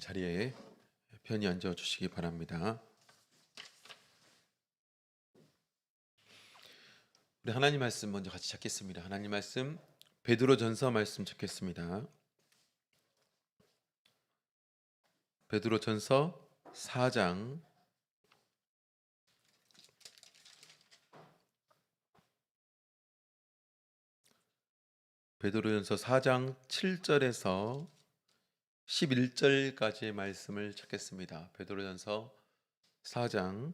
자리에 편히 앉아 주시기 바랍니다. 우리 하나님 말씀 먼저 같이 찾겠습니다. 하나님 말씀 베드로전서 말씀 찾겠습니다. 베드로전서 4장 베드로전서 4장 7절에서 11절까지의 말씀을 찾겠습니다. 베드로전서 4장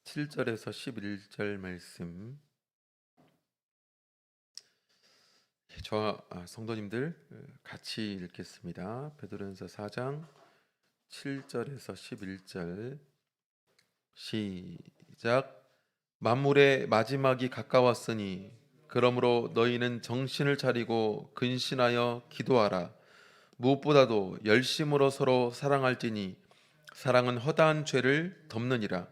7절에서 11절 말씀, 저와 성도님들 같이 읽겠습니다. 베드로전서 4장 7절에서 11절 시작. 만물의 마지막이 가까웠으니 그러므로 너희는 정신을 차리고 근신하여 기도하라. 무엇보다도 열심으로 서로 사랑할지니 사랑은 허다한 죄를 덮느니라.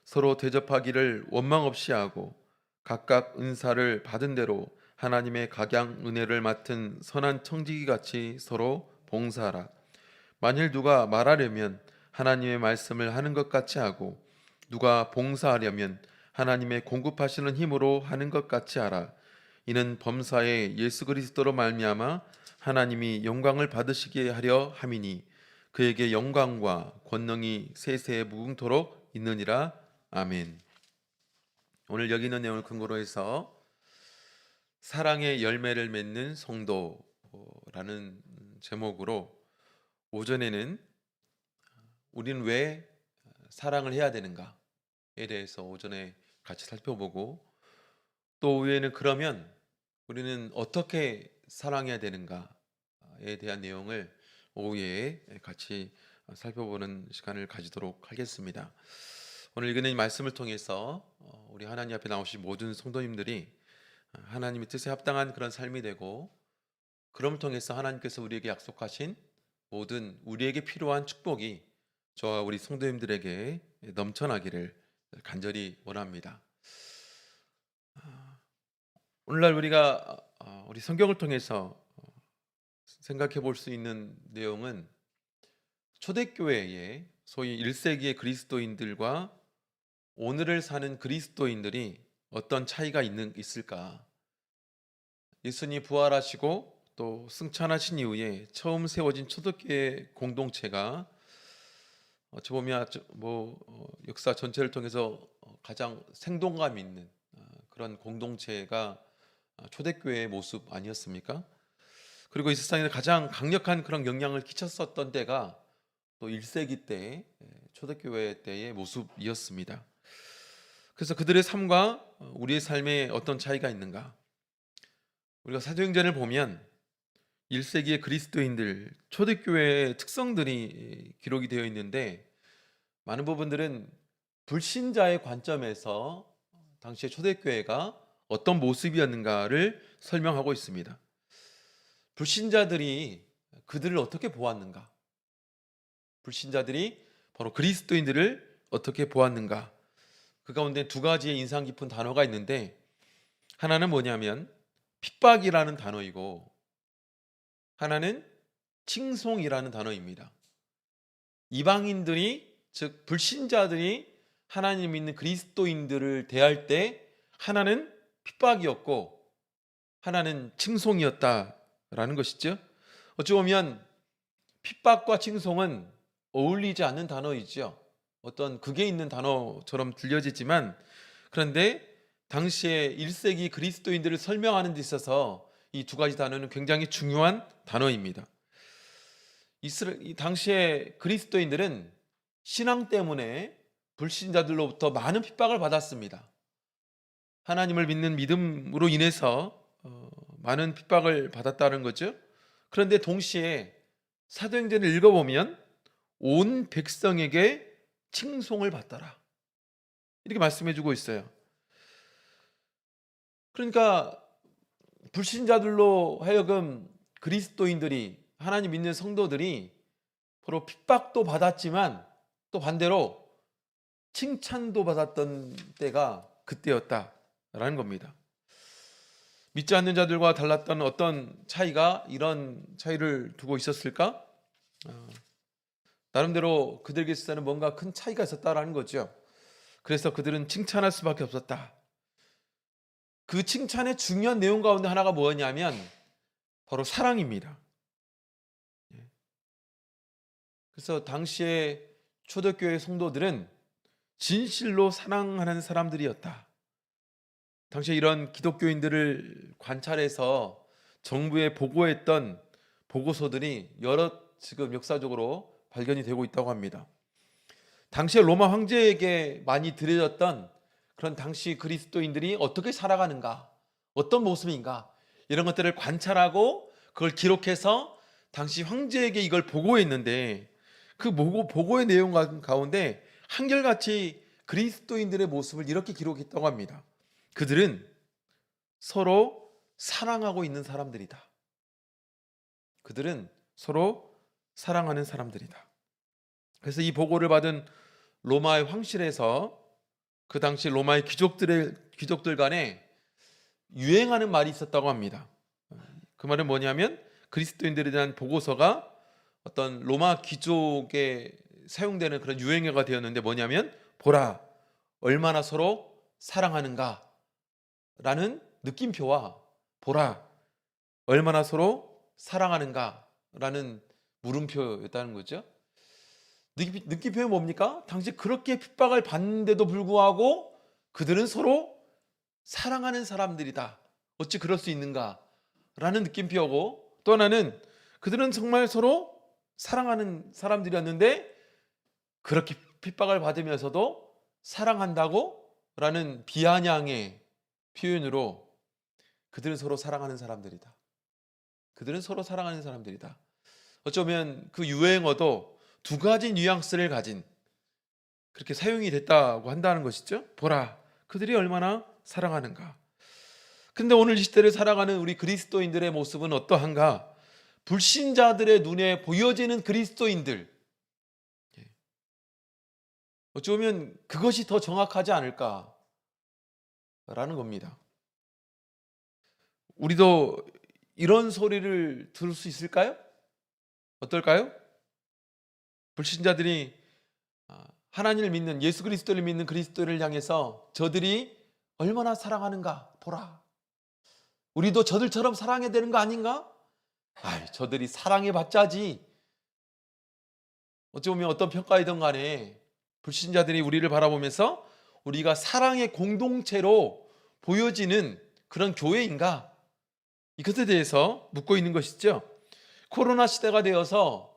서로 대접하기를 원망 없이 하고 각각 은사를 받은 대로 하나님의 각양 은혜를 맡은 선한 청지기 같이 서로 봉사하라. 만일 누가 말하려면 하나님의 말씀을 하는 것 같이 하고 누가 봉사하려면 하나님의 공급하시는 힘으로 하는 것 같이 하라. 이는 범사에 예수 그리스도로 말미암아 하나님이 영광을 받으시게 하려 함이니 그에게 영광과 권능이 세세에 무궁토록 있느니라. 아멘. 오늘 여기 있는 내용을 근거로 해서 사랑의 열매를 맺는 성도라는 제목으로 오전에는 우리는 왜 사랑을 해야 되는가에 대해서 오전에 같이 살펴보고, 또 오후에는 그러면 우리는 어떻게 사랑해야 되는가에 대한 내용을 오후에 같이 살펴보는 시간을 가지도록 하겠습니다. 오늘 읽는 이 말씀을 통해서 우리 하나님 앞에 나오신 모든 성도님들이 하나님의 뜻에 합당한 그런 삶이 되고, 그럼 통해서 하나님께서 우리에게 약속하신 모든 우리에게 필요한 축복이 저와 우리 성도님들에게 넘쳐나기를 간절히 원합니다. 오늘날 우리가 우리 성경을 통해서 생각해 볼 수 있는 내용은 초대교회의 소위 1세기의 그리스도인들과 오늘을 사는 그리스도인들이 어떤 차이가 있을까? 예수님이 부활하시고 또 승천하신 이후에 처음 세워진 초대교회 공동체가 어찌 보면 역사 전체를 통해서 가장 생동감 있는 그런 공동체가 초대교회의 모습 아니었습니까? 그리고 이 세상에 가장 강력한 그런 영향을 끼쳤었던 때가 또 1세기 때 초대교회 때의 모습이었습니다. 그래서 그들의 삶과 우리의 삶에 어떤 차이가 있는가? 우리가 사도행전을 보면 1세기의 그리스도인들, 초대교회의 특성들이 기록이 되어 있는데, 많은 부분들은 불신자의 관점에서 당시의 초대교회가 어떤 모습이었는가를 설명하고 있습니다. 불신자들이 그들을 어떻게 보았는가? 불신자들이 바로 그리스도인들을 어떻게 보았는가? 그 가운데 두 가지의 인상 깊은 단어가 있는데, 하나는 뭐냐면 핍박이라는 단어이고, 하나는 칭송이라는 단어입니다. 이방인들이, 즉 불신자들이 하나님 믿는 그리스도인들을 대할 때 하나는 핍박이었고 하나는 칭송이었다라는 것이죠. 어찌 보면 핍박과 칭송은 어울리지 않는 단어이죠. 어떤 극에 있는 단어처럼 들려지지만, 그런데 당시에 1세기 그리스도인들을 설명하는 데 있어서 이 두 가지 단어는 굉장히 중요한 단어입니다. 이 당시에 그리스도인들은 신앙 때문에 불신자들로부터 많은 핍박을 받았습니다. 하나님을 믿는 믿음으로 인해서 많은 핍박을 받았다는 거죠. 그런데 동시에 사도행전을 읽어보면 온 백성에게 칭송을 받더라, 이렇게 말씀해주고 있어요. 그러니까 불신자들로 하여금 그리스도인들이, 하나님 믿는 성도들이 서로 핍박도 받았지만 또 반대로 칭찬도 받았던 때가 그때였다라는 겁니다. 믿지 않는 자들과 달랐던 어떤 차이가 이런 차이를 두고 있었을까? 어, 나름대로 그들에게서는 뭔가 큰 차이가 있었다라는 거죠. 그래서 그들은 칭찬할 수밖에 없었다. 그 칭찬의 중요한 내용 가운데 하나가 뭐였냐면 바로 사랑입니다. 예. 그래서 당시에 초대교회 성도들은 진실로 사랑하는 사람들이었다. 당시에 이런 기독교인들을 관찰해서 정부에 보고했던 보고서들이 여러 지금 역사적으로 발견이 되고 있다고 합니다. 당시에 로마 황제에게 많이 들려졌던 그런 당시 그리스도인들이 어떻게 살아가는가, 어떤 모습인가, 이런 것들을 관찰하고 그걸 기록해서 당시 황제에게 이걸 보고했는데, 그 보고의 내용 가운데 한결같이 그리스도인들의 모습을 이렇게 기록했다고 합니다. 그들은 서로 사랑하고 있는 사람들이다. 그들은 서로 사랑하는 사람들이다. 그래서 이 보고를 받은 로마의 황실에서 그 당시 로마의 귀족들 간에 유행하는 말이 있었다고 합니다. 그 말은 뭐냐면 그리스도인들에 대한 보고서가 어떤 로마 귀족에 사용되는 그런 유행어가 되었는데, 뭐냐면 보라 얼마나 서로 사랑하는가 라는 느낌표와 보라 얼마나 서로 사랑하는가 라는 물음표였다는 거죠. 느낌표는 뭡니까? 당시 그렇게 핍박을 받는데도 불구하고 그들은 서로 사랑하는 사람들이다. 어찌 그럴 수 있는가 라는 느낌표고, 또 하나는 그들은 정말 서로 사랑하는 사람들이었는데 그렇게 핍박을 받으면서도 사랑한다고 라는 비아냥의 표현으로 그들은 서로 사랑하는 사람들이다. 그들은 서로 사랑하는 사람들이다. 어쩌면 그 유행어도 두 가지 뉘앙스를 가진 그렇게 사용이 됐다고 한다는 것이죠. 보라, 그들이 얼마나 사랑하는가. 근데 오늘 이 시대를 살아가는 우리 그리스도인들의 모습은 어떠한가? 불신자들의 눈에 보여지는 그리스도인들, 어쩌면 그것이 더 정확하지 않을까라는 겁니다. 우리도 이런 소리를 들을 수 있을까요? 어떨까요? 불신자들이 하나님을 믿는, 예수 그리스도를 믿는 그리스도를 향해서 저들이 얼마나 사랑하는가 보라. 우리도 저들처럼 사랑해야 되는 거 아닌가? 저들이 사랑해봤자지. 어찌 보면 어떤 평가이든 간에 불신자들이 우리를 바라보면서 우리가 사랑의 공동체로 보여지는 그런 교회인가? 이것에 대해서 묻고 있는 것이죠. 코로나 시대가 되어서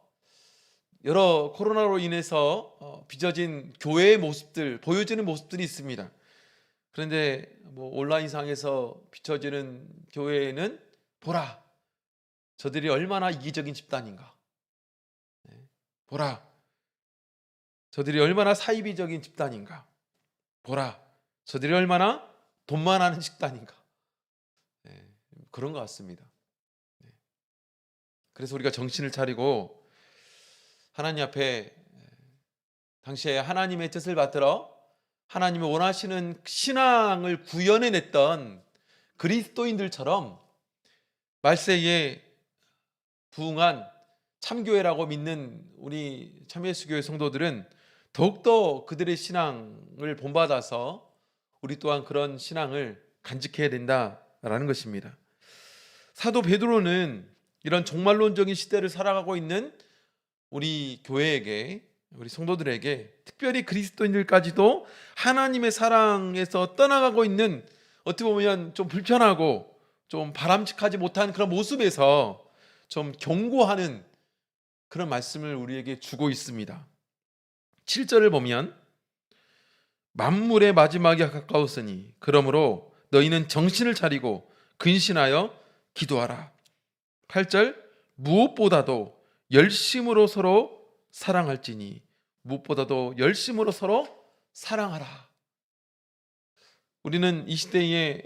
여러 코로나로 인해서 빚어진 교회의 모습들, 보여지는 모습들이 있습니다. 그런데 온라인상에서 비춰지는 교회에는 보라, 저들이 얼마나 이기적인 집단인가. 보라, 저들이 얼마나 사이비적인 집단인가. 보라, 저들이 얼마나 돈만 하는 집단인가. 그런 것 같습니다. 그래서 우리가 정신을 차리고 하나님 앞에 당시에 하나님의 뜻을 받들어 하나님이 원하시는 신앙을 구현해냈던 그리스도인들처럼 말세에 부흥한 참교회라고 믿는 우리 참예수교회 성도들은 더욱더 그들의 신앙을 본받아서 우리 또한 그런 신앙을 간직해야 된다라는 것입니다. 사도 베드로는 이런 종말론적인 시대를 살아가고 있는 우리 교회에게, 우리 성도들에게, 특별히 그리스도인들까지도 하나님의 사랑에서 떠나가고 있는, 어떻게 보면 좀 불편하고 좀 바람직하지 못한 그런 모습에서 좀 경고하는 그런 말씀을 우리에게 주고 있습니다. 7절을 보면 만물의 마지막이 가까웠으니 그러므로 너희는 정신을 차리고 근신하여 기도하라. 8절 무엇보다도 열심으로 서로 사랑할지니, 무엇보다도 열심으로 서로 사랑하라. 우리는 이 시대에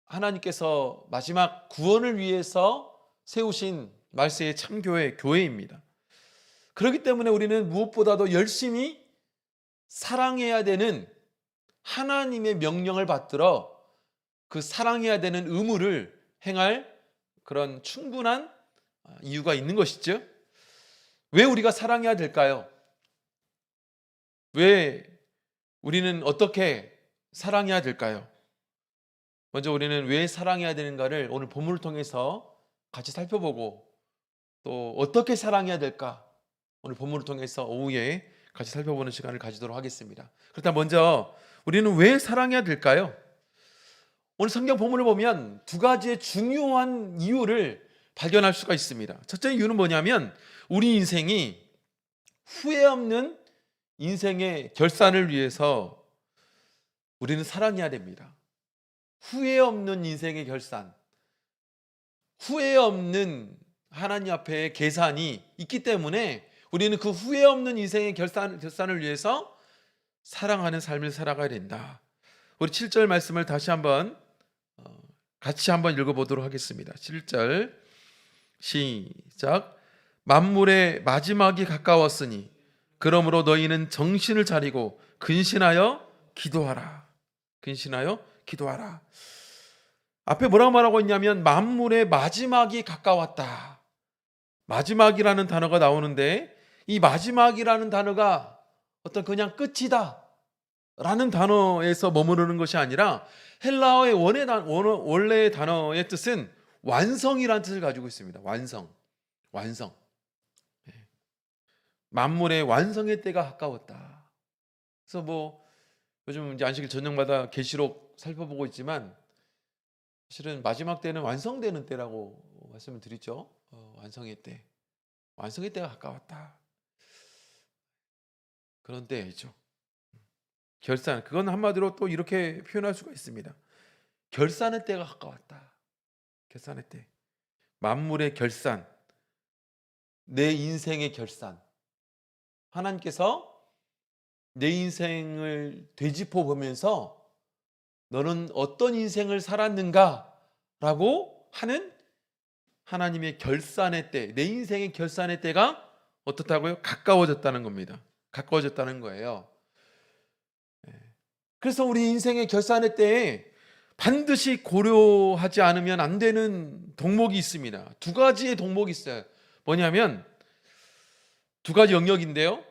하나님께서 마지막 구원을 위해서 세우신 말세의 참교회, 교회입니다. 그렇기 때문에 우리는 무엇보다도 열심히 사랑해야 되는 하나님의 명령을 받들어 그 사랑해야 되는 의무를 행할 그런 충분한 이유가 있는 것이죠. 왜 우리가 사랑해야 될까요? 왜 우리는 어떻게 사랑해야 될까요? 먼저 우리는 왜 사랑해야 되는가를 오늘 본문을 통해서 같이 살펴보고, 또 어떻게 사랑해야 될까 오늘 본문을 통해서 오후에 같이 살펴보는 시간을 가지도록 하겠습니다. 그렇다면 먼저 우리는 왜 사랑해야 될까요? 오늘 성경 본문을 보면 두 가지의 중요한 이유를 발견할 수가 있습니다. 첫째 이유는 뭐냐면, 우리 인생이 후회 없는 인생의 결산을 위해서 우리는 사랑해야 됩니다. 후회 없는 인생의 결산, 후회 없는 하나님 앞에 계산이 있기 때문에 우리는 그 후회 없는 인생의 결산을 위해서 사랑하는 삶을 살아가야 된다. 우리 7절 말씀을 다시 한번 같이 한번 읽어보도록 하겠습니다. 7절 시작. 만물의 마지막이 가까웠으니 그러므로 너희는 정신을 차리고 근신하여 기도하라. 근신하여 기도하라. 앞에 뭐라고 말하고 있냐면, 만물의 마지막이 가까웠다. 마지막이라는 단어가 나오는데, 이 마지막이라는 단어가 어떤 그냥 끝이다 라는 단어에서 머무르는 것이 아니라, 헬라어의 원래의 단어의 뜻은 완성이라는 뜻을 가지고 있습니다. 완성. 만물의 완성의 때가 가까웠다. 그래서 요즘 이제 안식일 저녁마다 계시록 살펴보고 있지만, 사실은 마지막 때는 완성되는 때라고 말씀을 드리죠. 완성의 때가 가까웠다. 그런 때이죠. 결산, 그건 한마디로 또 이렇게 표현할 수가 있습니다. 결산의 때가 가까웠다. 결산의 때, 만물의 결산, 내 인생의 결산. 하나님께서 내 인생을 되짚어 보면서 너는 어떤 인생을 살았는가 라고 하는 하나님의 결산의 때, 내 인생의 결산의 때가 어떻다고요? 가까워졌다는 겁니다. 가까워졌다는 거예요. 그래서 우리 인생의 결산의 때에 반드시 고려하지 않으면 안 되는 덕목이 있습니다. 두 가지의 덕목이 있어요. 뭐냐면 두 가지 영역인데요.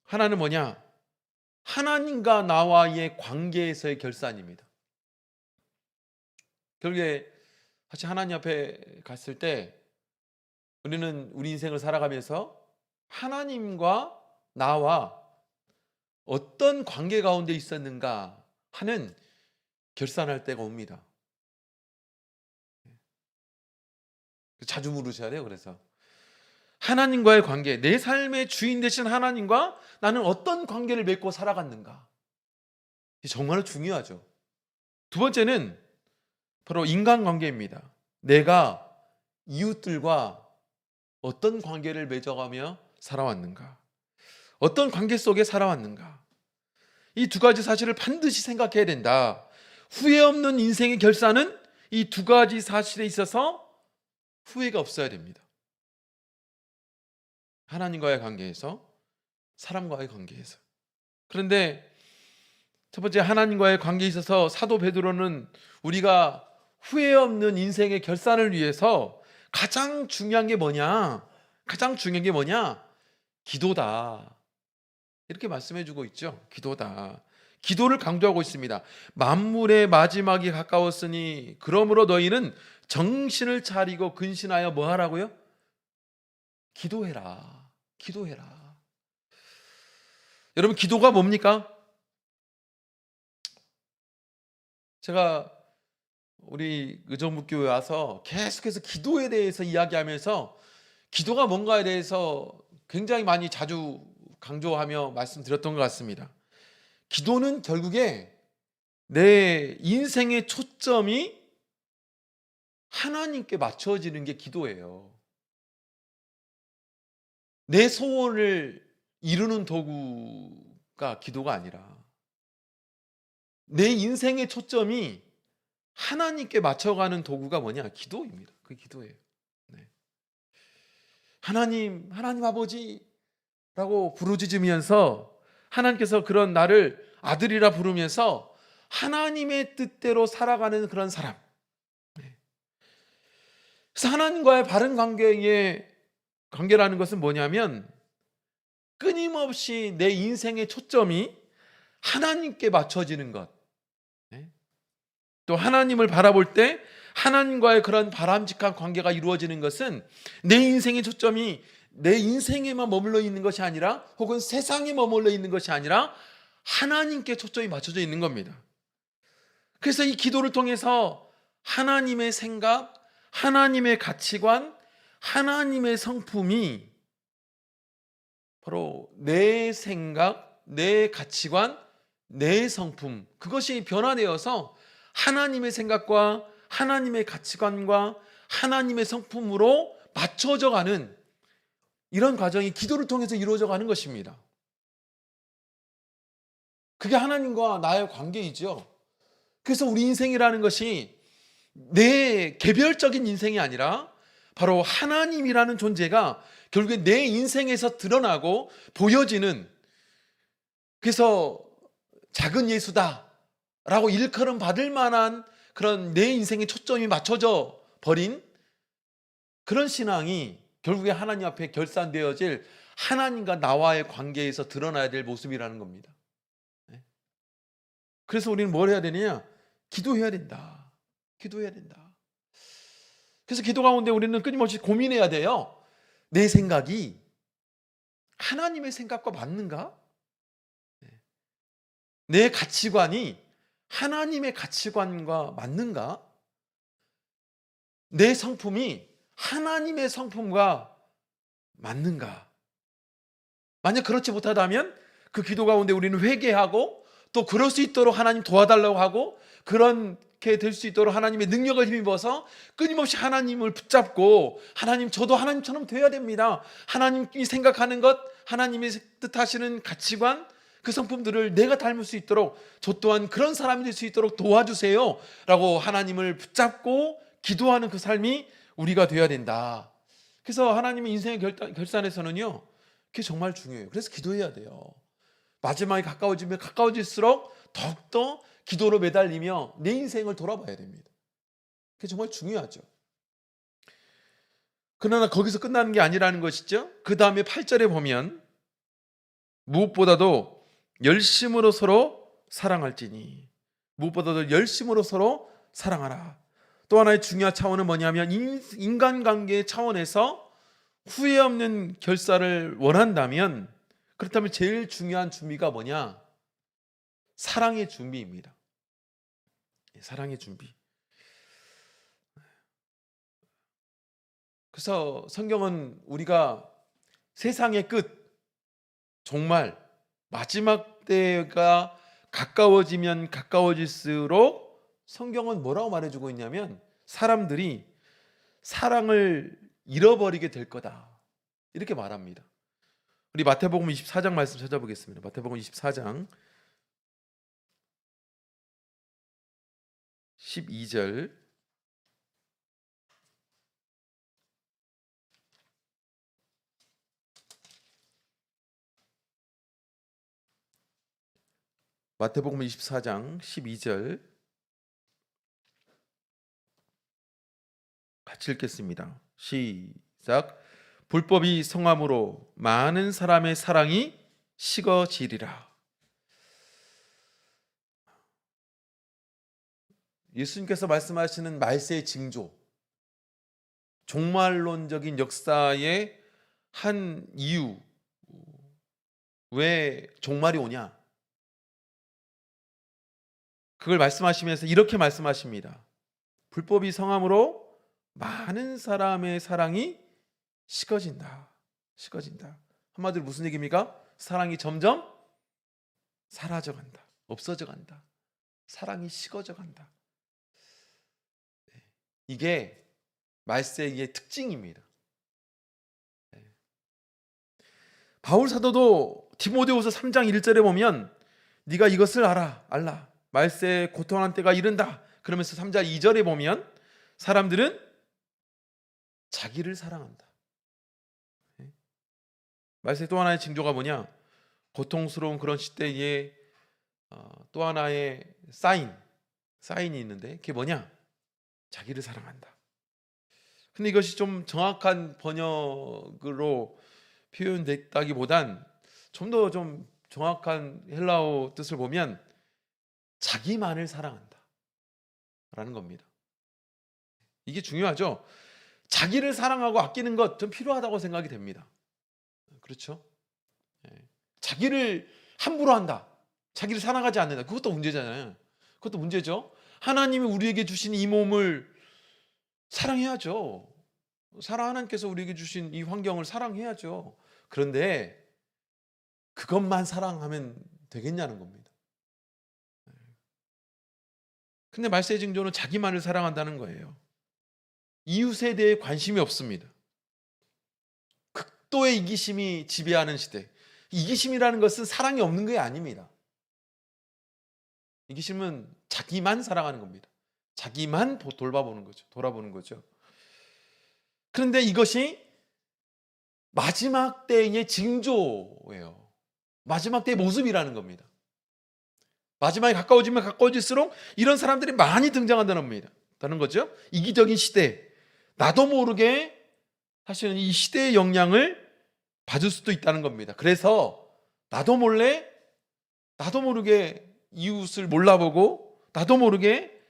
하나는 뭐냐? 하나님과 나와의 관계에서의 결산입니다. 결국에 사실 하나님 앞에 갔을 때 우리는 우리 인생을 살아가면서 하나님과 나와 어떤 관계 가운데 있었는가 하는 결산할 때가 옵니다. 자주 물으셔야 돼요. 그래서 하나님과의 관계, 내 삶의 주인 되신 하나님과 나는 어떤 관계를 맺고 살아갔는가, 정말 중요하죠. 두 번째는 바로 인간관계입니다. 내가 이웃들과 어떤 관계를 맺어가며 살아왔는가, 어떤 관계 속에 살아왔는가, 이 두 가지 사실을 반드시 생각해야 된다. 후회 없는 인생의 결산은 이 두 가지 사실에 있어서 후회가 없어야 됩니다. 하나님과의 관계에서, 사람과의 관계에서. 그런데 첫 번째, 하나님과의 관계에 있어서 사도 베드로는 우리가 후회 없는 인생의 결산을 위해서 가장 중요한 게 뭐냐? 기도다. 이렇게 말씀해주고 있죠. 기도다. 기도를 강조하고 있습니다. 만물의 마지막이 가까웠으니 그러므로 너희는 정신을 차리고 근신하여 뭐 하라고요? 기도해라. 여러분, 기도가 뭡니까? 제가 우리 의정부교회 와서 계속해서 기도에 대해서 이야기하면서 기도가 뭔가에 대해서 굉장히 많이 자주 강조하며 말씀드렸던 것 같습니다. 기도는 결국에 내 인생의 초점이 하나님께 맞춰지는 게 기도예요. 내 소원을 이루는 도구가 기도가 아니라 내 인생의 초점이 하나님께 맞춰가는 도구가 뭐냐? 기도입니다. 그게 기도예요. 네. 하나님 아버지라고 부르짖으면서 하나님께서 그런 나를 아들이라 부르면서 하나님의 뜻대로 살아가는 그런 사람. 네. 그래서 하나님과의 바른 관계에 관계라는 것은 뭐냐면 끊임없이 내 인생의 초점이 하나님께 맞춰지는 것. 네? 또 하나님을 바라볼 때 하나님과의 그런 바람직한 관계가 이루어지는 것은 내 인생의 초점이 내 인생에만 머물러 있는 것이 아니라 혹은 세상에 머물러 있는 것이 아니라 하나님께 초점이 맞춰져 있는 겁니다. 그래서 이 기도를 통해서 하나님의 생각, 하나님의 가치관, 하나님의 성품이 바로 내 생각, 내 가치관, 내 성품, 그것이 변화되어서 하나님의 생각과 하나님의 가치관과 하나님의 성품으로 맞춰져 가는 이런 과정이 기도를 통해서 이루어져 가는 것입니다. 그게 하나님과 나의 관계이죠. 그래서 우리 인생이라는 것이 내 개별적인 인생이 아니라 바로 하나님이라는 존재가 결국에 내 인생에서 드러나고 보여지는, 그래서 작은 예수다 라고 일컬음 받을 만한 그런 내 인생의 초점이 맞춰져 버린 그런 신앙이 결국에 하나님 앞에 결산되어질 하나님과 나와의 관계에서 드러나야 될 모습이라는 겁니다. 그래서 우리는 뭘 해야 되느냐? 기도해야 된다. 기도해야 된다. 그래서 기도 가운데 우리는 끊임없이 고민해야 돼요. 내 생각이 하나님의 생각과 맞는가? 내 가치관이 하나님의 가치관과 맞는가? 내 성품이 하나님의 성품과 맞는가? 만약 그렇지 못하다면 그 기도 가운데 우리는 회개하고 또 그럴 수 있도록 하나님 도와달라고 하고 그렇게 될 수 있도록 하나님의 능력을 힘입어서 끊임없이 하나님을 붙잡고 하나님, 저도 하나님처럼 되어야 됩니다. 하나님이 생각하는 것, 하나님이 뜻하시는 가치관, 그 성품들을 내가 닮을 수 있도록 저 또한 그런 사람이 될 수 있도록 도와주세요 라고 하나님을 붙잡고 기도하는 그 삶이 우리가 되어야 된다. 그래서 하나님의 인생의 결산에서는요, 그게 정말 중요해요. 그래서 기도해야 돼요. 마지막에 가까워지면 가까워질수록 더욱더 기도로 매달리며 내 인생을 돌아봐야 됩니다. 그게 정말 중요하죠. 그러나 거기서 끝나는 게 아니라는 것이죠. 그 다음에 8절에 보면 무엇보다도 열심으로 서로 사랑할지니, 무엇보다도 열심으로 서로 사랑하라. 또 하나의 중요한 차원은 뭐냐면 인간관계의 차원에서 후회 없는 결사를 원한다면, 그렇다면 제일 중요한 준비가 뭐냐? 사랑의 준비입니다. 사랑의 준비. 그래서 성경은 우리가 세상의 끝, 정말 마지막 때가 가까워지면 가까워질수록 성경은 뭐라고 말해주고 있냐면 사람들이 사랑을 잃어버리게 될 거다, 이렇게 말합니다. 우리 마태복음 24장 말씀 찾아보겠습니다. 마태복음 24장 12절. 마태복음 24장 12절 같이 읽겠습니다. 시작. 불법이 성함으로 많은 사람의 사랑이 식어지리라. 예수님께서 말씀하시는 말세의 징조, 종말론적인 역사의 한 이유, 왜 종말이 오냐? 그걸 말씀하시면서 이렇게 말씀하십니다. 불법이 성함으로 많은 사람의 사랑이 식어진다. 식어진다. 한마디로 무슨 얘기입니까? 사랑이 점점 사라져간다. 없어져간다. 사랑이 식어져간다. 이게 말세의 특징입니다. 바울 사도도 디모데후서 3장 1절에 보면 네가 이것을 알라. 말세에 고통하는 때가 이른다. 그러면서 3장 2절에 보면 사람들은 자기를 사랑한다. 말세 또 하나의 징조가 뭐냐? 고통스러운 그런 시대에 또 하나의 사인이 있는데 그게 뭐냐? 자기를 사랑한다. 근데 이것이 좀 정확한 번역으로 표현됐다기보단 좀 더 좀 정확한 헬라어 뜻을 보면 자기만을 사랑한다 라는 겁니다. 이게 중요하죠. 자기를 사랑하고 아끼는 것 좀 필요하다고 생각이 됩니다. 그렇죠? 자기를 함부로 한다, 자기를 사랑하지 않는다, 그것도 문제잖아요. 그것도 문제죠. 하나님이 우리에게 주신 이 몸을 사랑해야죠. 하나님께서 우리에게 주신 이 환경을 사랑해야죠. 그런데 그것만 사랑하면 되겠냐는 겁니다. 근데 말세의 징조는 자기만을 사랑한다는 거예요. 이웃에 대해 관심이 없습니다. 극도의 이기심이 지배하는 시대. 이기심이라는 것은 사랑이 없는 게 아닙니다. 이기심은 자기만 사랑하는 겁니다. 자기만 돌아보는 거죠. 그런데 이것이 마지막 때의 징조예요. 마지막 때의 모습이라는 겁니다. 마지막에 가까워지면 가까워질수록 이런 사람들이 많이 등장한다는 거죠. 이기적인 시대, 나도 모르게 사실은 이 시대의 영향을 받을 수도 있다는 겁니다. 그래서 나도 모르게 이웃을 몰라보고 나도 모르게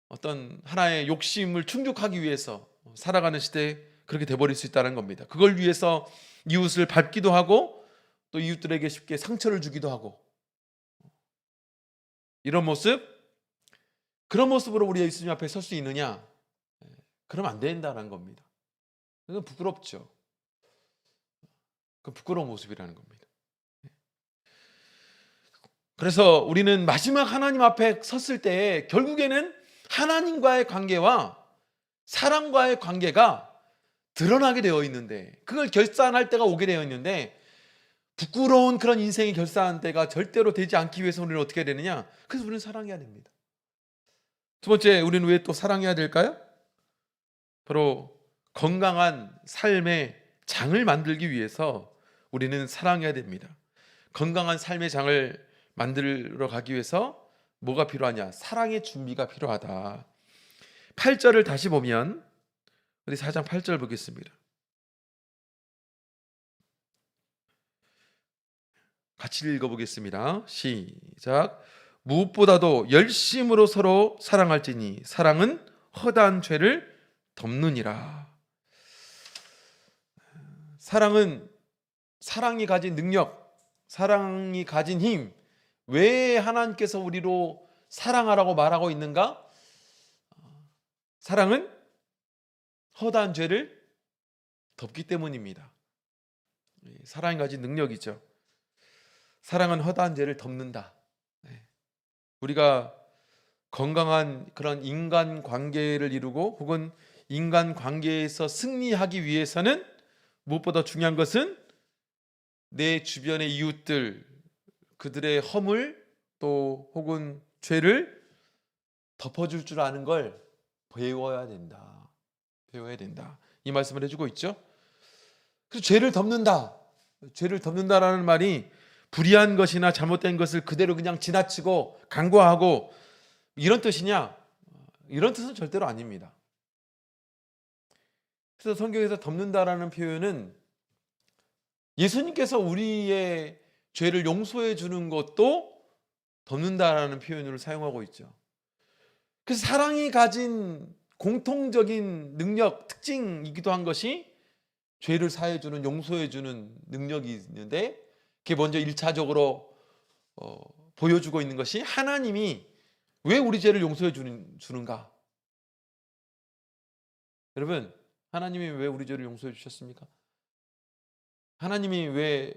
어떤 하나의 욕심을 충족하기 위해서 살아가는 시대에 그렇게 돼버릴 수 있다는 겁니다. 그걸 위해서 이웃을 밟기도 하고 또 이웃들에게 쉽게 상처를 주기도 하고, 이런 모습, 그런 모습으로 우리가 예수님 앞에 설 수 있느냐? 그러면 안 된다는 겁니다. 그건 부끄럽죠. 그 부끄러운 모습이라는 겁니다. 그래서 우리는 마지막 하나님 앞에 섰을 때 결국에는 하나님과의 관계와 사람과의 관계가 드러나게 되어 있는데, 그걸 결산할 때가 오게 되어 있는데, 부끄러운 그런 인생이 결산한 때가 절대로 되지 않기 위해서 우리는 어떻게 해야 되느냐? 그래서 우리는 사랑해야 됩니다. 두 번째, 우리는 왜 또 사랑해야 될까요? 바로 건강한 삶의 장을 만들기 위해서 우리는 사랑해야 됩니다. 건강한 삶의 장을 만들어 가기 위해서 뭐가 필요하냐? 사랑의 준비가 필요하다. 8절을 다시 보면, 우리 4장 8절 보겠습니다. 같이 읽어보겠습니다. 시작. 무엇보다도 열심으로 서로 사랑할지니 사랑은 허다한 죄를 덮느니라. 사랑은, 사랑이 가진 능력, 사랑이 가진 힘, 왜 하나님께서 우리로 사랑하라고 말하고 있는가? 사랑은 허다한 죄를 덮기 때문입니다. 사랑이 가진 능력이죠. 사랑은 허다한 죄를 덮는다. 우리가 건강한 그런 인간 관계를 이루고 혹은 인간 관계에서 승리하기 위해서는 무엇보다 중요한 것은 내 주변의 이웃들, 그들의 허물 또 혹은 죄를 덮어줄 줄 아는 걸 배워야 된다. 이 말씀을 해주고 있죠. 그래서 죄를 덮는다라는 말이 불의한 것이나 잘못된 것을 그대로 그냥 지나치고 간과하고 이런 뜻이냐? 이런 뜻은 절대로 아닙니다. 그래서 성경에서 덮는다라는 표현은 예수님께서 우리의 죄를 용서해 주는 것도 덮는다라는 표현으로 사용하고 있죠. 그래서 사랑이 가진 공통적인 능력, 특징이기도 한 것이 죄를 사해 주는, 용서해 주는 능력이 있는데, 그게 먼저 1차적으로 보여주고 있는 것이 하나님이 왜 우리 죄를 용서해 주는가? 여러분, 하나님이 왜 우리 죄를 용서해 주셨습니까? 하나님이 왜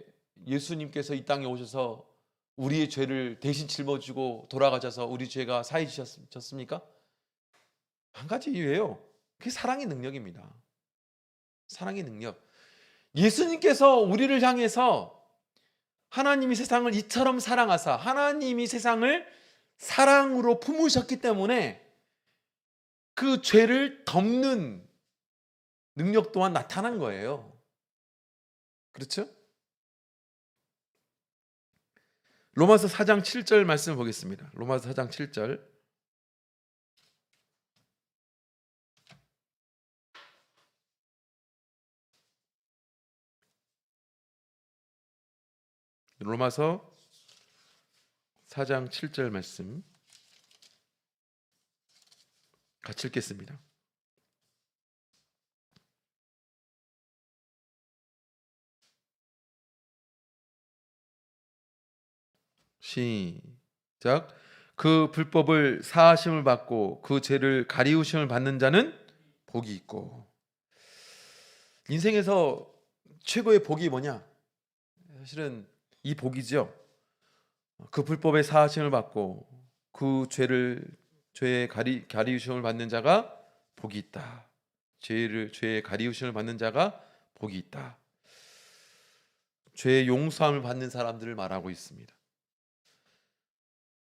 예수님께서 이 땅에 오셔서 우리의 죄를 대신 짊어지고 돌아가셔서 우리 죄가 사해지셨습니까? 한 가지 이유예요. 그게 사랑의 능력입니다. 사랑의 능력. 예수님께서 우리를 향해서 하나님이 세상을 이처럼 사랑하사 하나님이 세상을 사랑으로 품으셨기 때문에 그 죄를 덮는 능력 또한 나타난 거예요. 그렇죠? 로마서 4장 7절 말씀 보겠습니다. 로마서 4장 7절. 로마서 4장 7절 말씀 같이 읽겠습니다. 시작. 그 불법을 사하심을 받고 그 죄를 가리우심을 받는 자는 복이 있고. 인생에서 최고의 복이 뭐냐? 사실은 이 복이죠. 그 불법의 사하심을 받고 그 죄의 가리우심을 받는 자가 복이 있다. 죄의 가리우심을 받는 자가 복이 있다. 죄의 용서함을 받는 사람들을 말하고 있습니다.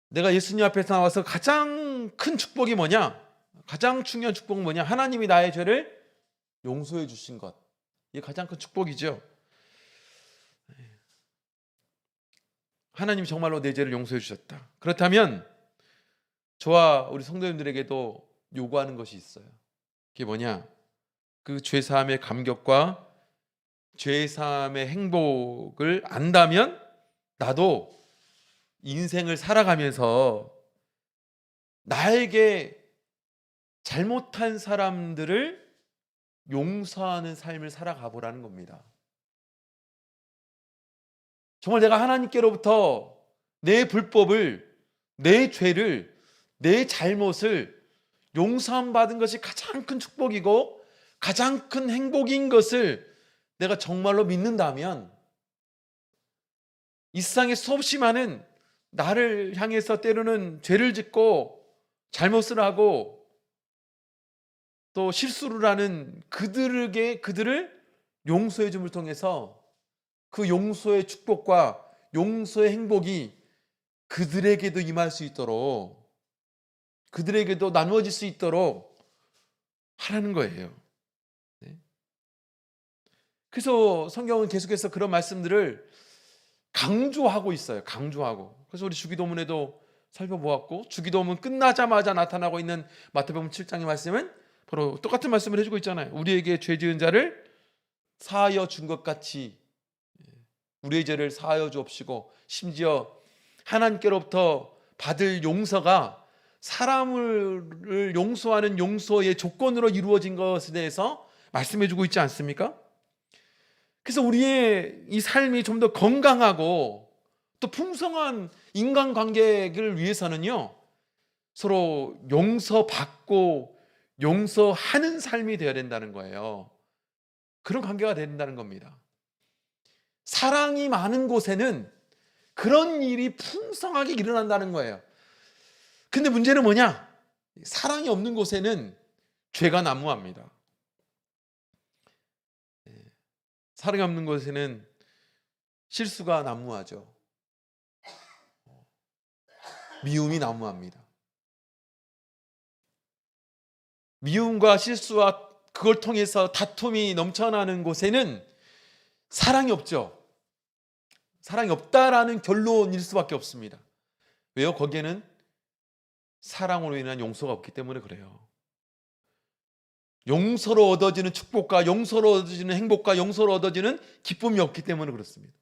내가 예수님 앞에서 나와서 가장 큰 축복이 뭐냐? 가장 중요한 축복은 뭐냐? 하나님이 나의 죄를 용서해 주신 것. 이게 가장 큰 축복이죠. 하나님이 정말로 내 죄를 용서해 주셨다. 그렇다면 저와 우리 성도님들에게도 요구하는 것이 있어요. 그게 뭐냐? 그 죄사함의 감격과 죄사함의 행복을 안다면 나도 인생을 살아가면서 나에게 잘못한 사람들을 용서하는 삶을 살아가 보라는 겁니다. 정말 내가 하나님께로부터 내 불법을, 내 죄를, 내 잘못을 용서함 받은 것이 가장 큰 축복이고 가장 큰 행복인 것을 내가 정말로 믿는다면 이 세상에 수없이 많은 나를 향해서 때로는 죄를 짓고 잘못을 하고 또 실수를 하는 그들을 용서해 줌을 통해서 그 용서의 축복과 용서의 행복이 그들에게도 임할 수 있도록, 그들에게도 나누어질 수 있도록 하라는 거예요. 네. 그래서 성경은 계속해서 그런 말씀들을 강조하고 있어요. 강조하고. 그래서 우리 주기도문에도 살펴보았고, 주기도문 끝나자마자 나타나고 있는 마태복음 7장의 말씀은 바로 똑같은 말씀을 해주고 있잖아요. 우리에게 죄 지은 자를 사하여 준 것 같이 우리의 죄를 사하여 주옵시고, 심지어 하나님께로부터 받을 용서가 사람을 용서하는 용서의 조건으로 이루어진 것에 대해서 말씀해 주고 있지 않습니까? 그래서 우리의 이 삶이 좀 더 건강하고 또 풍성한 인간관계를 위해서는요, 서로 용서받고 용서하는 삶이 되어야 된다는 거예요. 그런 관계가 된다는 겁니다. 사랑이 많은 곳에는 그런 일이 풍성하게 일어난다는 거예요. 근데 문제는 뭐냐? 사랑이 없는 곳에는 죄가 난무합니다. 사랑이 없는 곳에는 실수가 난무하죠. 미움이 난무합니다. 미움과 실수와 그걸 통해서 다툼이 넘쳐나는 곳에는 사랑이 없죠. 사랑이 없다라는 결론일 수밖에 없습니다. 왜요? 거기에는 사랑으로 인한 용서가 없기 때문에 그래요. 용서로 얻어지는 축복과 용서로 얻어지는 행복과 용서로 얻어지는 기쁨이 없기 때문에 그렇습니다.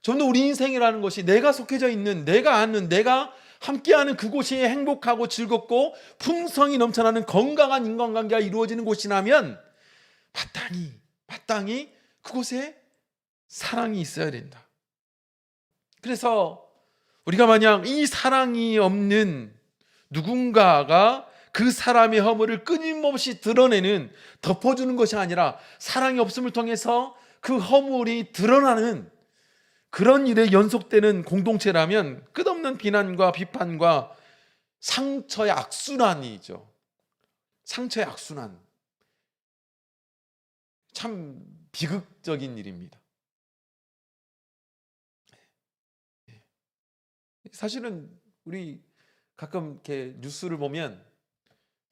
좀 더 우리 인생이라는 것이 내가 속해져 있는, 내가 아는, 내가 함께하는 그곳이 행복하고 즐겁고 풍성이 넘쳐나는 건강한 인간관계가 이루어지는 곳이라면 마땅히 그곳에 사랑이 있어야 된다. 그래서 우리가 만약 이 사랑이 없는 누군가가 그 사람의 허물을 끊임없이 드러내는, 덮어주는 것이 아니라 사랑이 없음을 통해서 그 허물이 드러나는 그런 일에 연속되는 공동체라면 끝없는 비난과 비판과 상처의 악순환이죠. 상처의 악순환. 참 비극적인 일입니다. 사실은 우리 가끔 이렇게 뉴스를 보면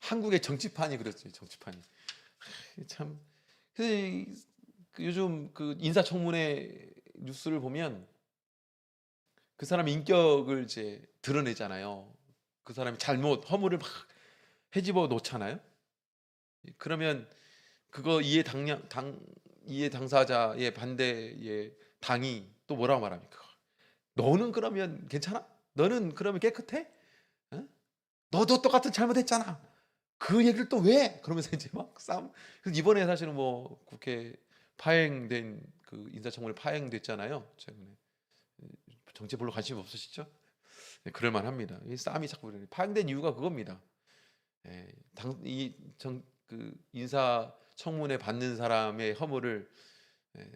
한국의 정치판이 그렇죠. 정치판이 참. 요즘 그 인사청문회 뉴스를 보면 그 사람의 인격을 이제 드러내잖아요. 그 사람이 잘못 허물을 막 헤집어 놓잖아요. 그러면 그거 이해 당사자의 반대에 당이 또 뭐라고 말합니까? 너는 그러면 괜찮아? 너는 그러면 깨끗해? 어? 너도 똑같은 잘못했잖아. 그 얘기를 또 왜? 그러면서 이제 막 싸움. 그래서 이번에 사실은 뭐 국회 파행된 그 인사청문회 파행됐잖아요. 최근에 정치 별로 관심 없으시죠? 네, 그럴 만합니다. 이 싸움이 자꾸 파행된 이유가 그겁니다. 예, 그 인사청문회 받는 사람의 허물을 예,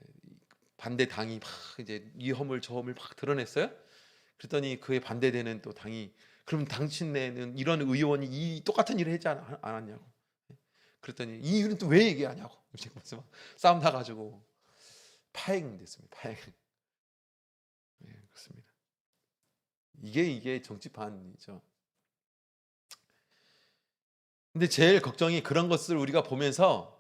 반대 당이 막 이제 이 허물 저 허물 막 드러냈어요. 그랬더니 그에 반대되는 또 당이 그럼 당신네는 이런 의원이 이 똑같은 일을 했지 않았냐고. 그랬더니 이 이유는 또 왜 얘기하냐고. 이제 막 싸움 나가지고 파행됐습니다. 파행. 네, 그렇습니다. 이게 정치판이죠. 근데 제일 걱정이 그런 것을 우리가 보면서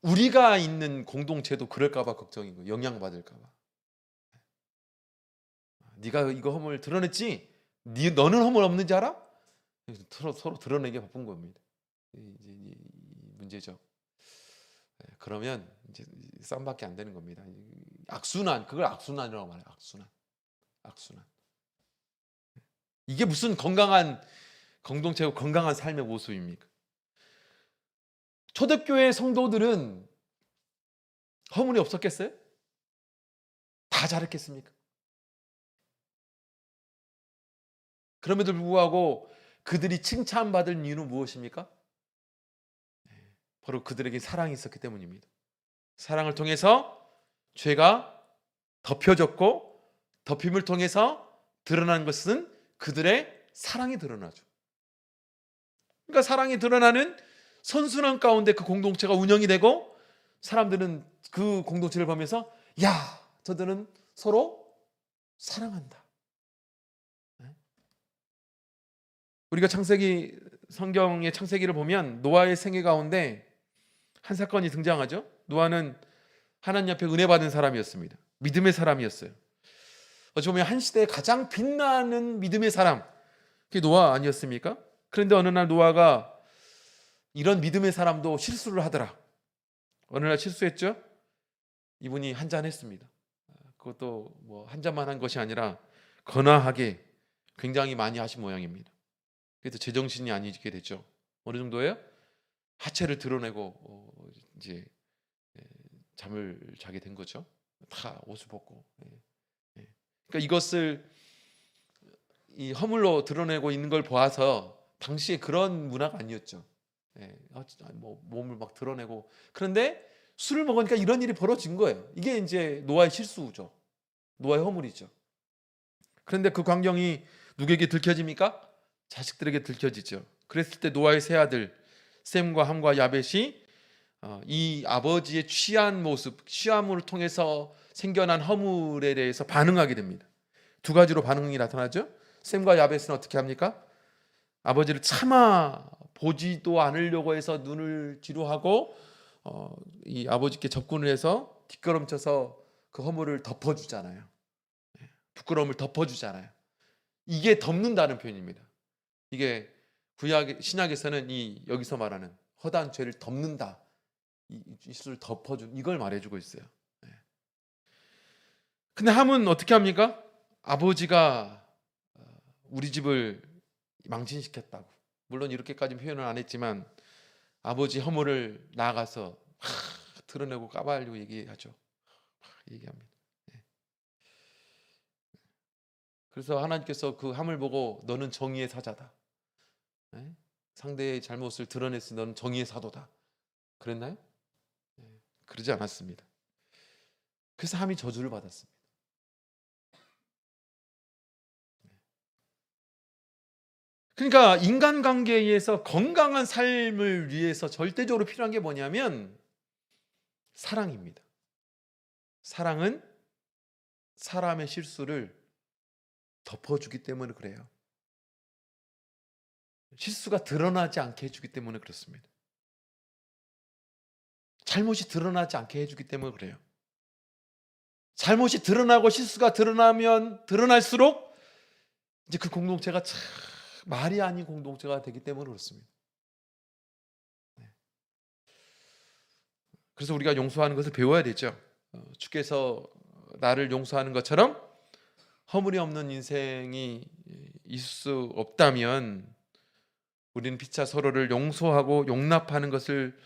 우리가 있는 공동체도 그럴까봐 걱정인 거예요. 영향받을까봐. 네가 이거 허물 드러냈지? 너는 허물 없는지 알아? 서로 드러내기 바쁜 겁니다. 이 문제죠. 그러면 이제 싸움밖에 안 되는 겁니다. 악순환, 그걸 악순환이라고 말해요. 악순환. 이게 무슨 건강한 공동체고 건강한 삶의 모습입니까? 초대교회 성도들은 허물이 없었겠어요? 다 잘했겠습니까? 그럼에도 불구하고 그들이 칭찬받을 이유는 무엇입니까? 바로 그들에게 사랑이 있었기 때문입니다. 사랑을 통해서 죄가 덮여졌고 덮임을 통해서 드러난 것은 그들의 사랑이 드러나죠. 그러니까 사랑이 드러나는 선순환 가운데 그 공동체가 운영이 되고 사람들은 그 공동체를 보면서 야, 저들은 서로 사랑한다. 우리가 성경의 창세기를 보면 노아의 생애 가운데 한 사건이 등장하죠. 노아는 하나님 앞에 은혜 받은 사람이었습니다. 믿음의 사람이었어요. 어찌 보면 한 시대에 가장 빛나는 믿음의 사람, 그게 노아 아니었습니까? 그런데 어느 날 노아가 이런 믿음의 사람도 실수를 하더라. 어느 날 실수했죠. 이분이 한 잔 했습니다. 그것도 뭐 한 잔만 한 것이 아니라 거나하게 굉장히 많이 하신 모양입니다. 그래서 제정신이 아니게 됐죠. 어느 정도예요? 하체를 드러내고 이제 잠을 자게 된 거죠. 다 옷을 벗고. 그러니까 이것을 이 허물로 드러내고 있는 걸 보아서 당시에 그런 문화가 아니었죠. 뭐 몸을 막 드러내고. 그런데 술을 먹으니까 이런 일이 벌어진 거예요. 이게 이제 노아의 실수죠. 노아의 허물이죠. 그런데 그 광경이 누구에게 들켜집니까? 자식들에게 들켜지죠. 그랬을 때 노아의 세 아들 셈과 함과 야벳이 이 아버지의 취한 모습, 취함을 통해서 생겨난 허물에 대해서 반응하게 됩니다. 두 가지로 반응이 나타나죠. 셈과 야벳은 어떻게 합니까? 아버지를 차마 보지도 않으려고 해서 눈을 뒤로하고 이 아버지께 접근을 해서 뒷걸음쳐서 그 허물을 덮어주잖아요. 부끄러움을 덮어주잖아요. 이게 덮는다는 표현입니다. 이게 신약에서는 여기서 말하는 허다한 죄를 덮는다, 이 실수를 덮어준 이걸 말해주고 있어요. 근데 함은 어떻게 합니까? 아버지가 우리 집을 망신시켰다고. 물론 이렇게까지 표현을 안 했지만 아버지 허물을 나아가서 드러내고 까발리고 얘기하죠. 얘기합니다. 그래서 하나님께서 그 함을 보고 너는 정의의 사자다. 상대의 잘못을 드러냈으니 너는 정의의 사도다. 그랬나요? 그러지 않았습니다. 그래서 함이 저주를 받았습니다. 그러니까 인간관계에서 건강한 삶을 위해서 절대적으로 필요한 게 뭐냐면 사랑입니다. 사랑은 사람의 실수를 덮어주기 때문에 그래요. 실수가 드러나지 않게 해주기 때문에 그렇습니다. 잘못이 드러나지 않게 해주기 때문에 그래요. 잘못이 드러나고 실수가 드러날수록 이제 그 공동체가 참 말이 아닌 공동체가 되기 때문에 그렇습니다. 그래서 우리가 용서하는 것을 배워야 되죠. 주께서 나를 용서하는 것처럼 허물이 없는 인생이 있을 수 없다면 우리는 피차 서로를 용서하고 용납하는 것을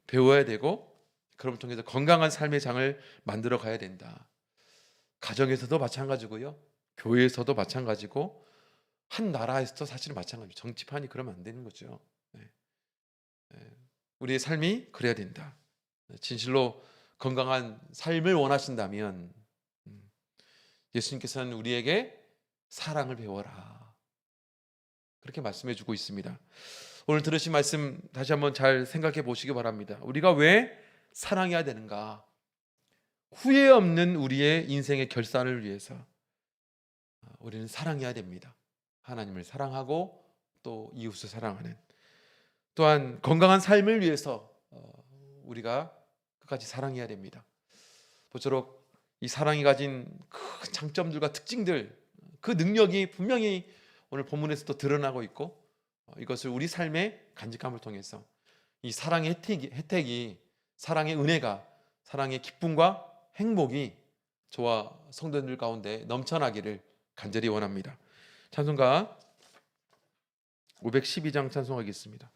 배워야 되고, 그럼 통해서 건강한 삶의 장을 만들어 가야 된다. 가정에서도 마찬가지고요, 교회에서도 마찬가지고, 한 나라에서도 사실은 마찬가지죠. 정치판이 그러면 안 되는 거죠. 네. 우리의 삶이 그래야 된다. 진실로 건강한 삶을 원하신다면 예수님께서는 우리에게 사랑을 배워라, 그렇게 말씀해 주고 있습니다. 오늘 들으신 말씀 다시 한번 잘 생각해 보시기 바랍니다. 우리가 왜 사랑해야 되는가? 후회 없는 우리의 인생의 결산을 위해서 우리는 사랑해야 됩니다. 하나님을 사랑하고 또 이웃을 사랑하는, 또한 건강한 삶을 위해서 우리가 끝까지 사랑해야 됩니다. 모쪼록 이 사랑이 가진 큰 장점들과 특징들, 그 능력이 분명히 오늘 본문에서도 드러나고 있고, 이것을 우리 삶의 간직함을 통해서 이 사랑의 혜택이, 사랑의 은혜가, 사랑의 기쁨과 행복이 저와 성도들 가운데 넘쳐나기를 간절히 원합니다. 찬송가 512장 찬송하겠습니다.